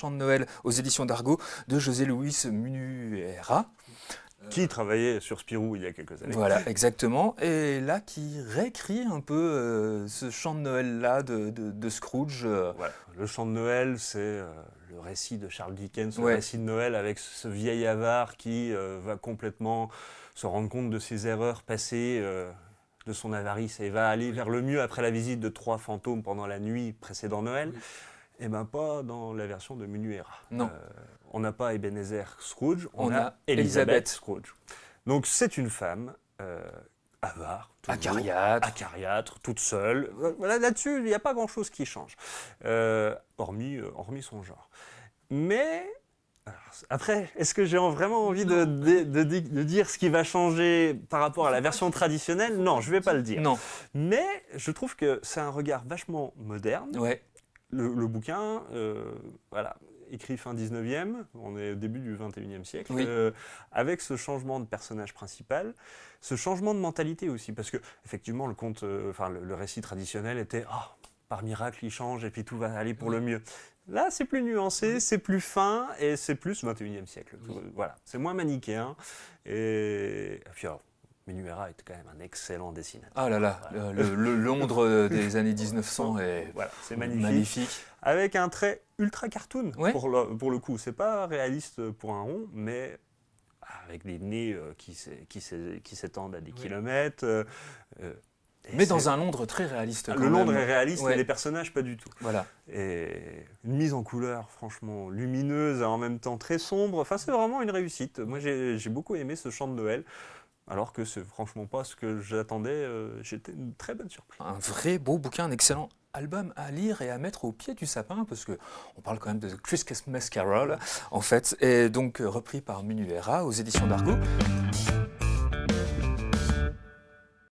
chant de Noël aux éditions d'Argo de José Luis Munuera. Qui travaillait sur Spirou il y a quelques années. Voilà, exactement. Et là, qui réécrit un peu ce chant de Noël-là de Scrooge. Voilà. Le chant de Noël, c'est le récit de Charles Dickens, Ouais. le récit de Noël avec ce vieil avare qui va complètement se rendre compte de ses erreurs passées, de son avarice, et va aller vers le mieux après la visite de 3 fantômes pendant la nuit précédant Noël. Et bien pas dans la version de Munuera. Non. On n'a pas Ebenezer Scrooge, on a a Elizabeth Scrooge. Donc c'est une femme avare, toujours, acariâtre, toute seule. Voilà, là-dessus, il n'y a pas grand-chose qui change, hormis son genre. Mais alors, après, est-ce que j'ai vraiment envie de dire ce qui va changer par rapport à la version traditionnelle? Non, je ne vais pas le dire. Non. Mais je trouve que c'est un regard vachement moderne. Ouais. Le bouquin, voilà, écrit fin 19e, on est au début du 21e siècle, Oui. avec ce changement de personnage principal, ce changement de mentalité aussi, parce que effectivement le conte, le récit traditionnel était par miracle il change et puis tout va aller pour le mieux. Là c'est plus nuancé, c'est plus fin et c'est plus 21e siècle. Voilà, c'est moins manichéen et puis alors, Munuera était quand même un excellent dessinateur. Ah là là, voilà. le Londres des années 1900 est voilà, c'est magnifique. Avec un trait ultra cartoon, ouais. pour le coup. C'est pas réaliste pour un rond, mais avec des nez qui s'étendent à des kilomètres. Mais dans un Londres très réaliste. Le Londres est réaliste, mais les personnages pas du tout. Voilà. Et une mise en couleur franchement lumineuse et en même temps très sombre. Enfin, c'est vraiment une réussite. Moi, j'ai beaucoup aimé ce chant de Noël. Alors que c'est franchement pas ce que j'attendais, j'étais une très bonne surprise. Un vrai beau bouquin, un excellent album à lire et à mettre au pied du sapin, parce que on parle quand même de Christmas Carol, en fait, et donc repris par Munuera aux éditions d'Argo.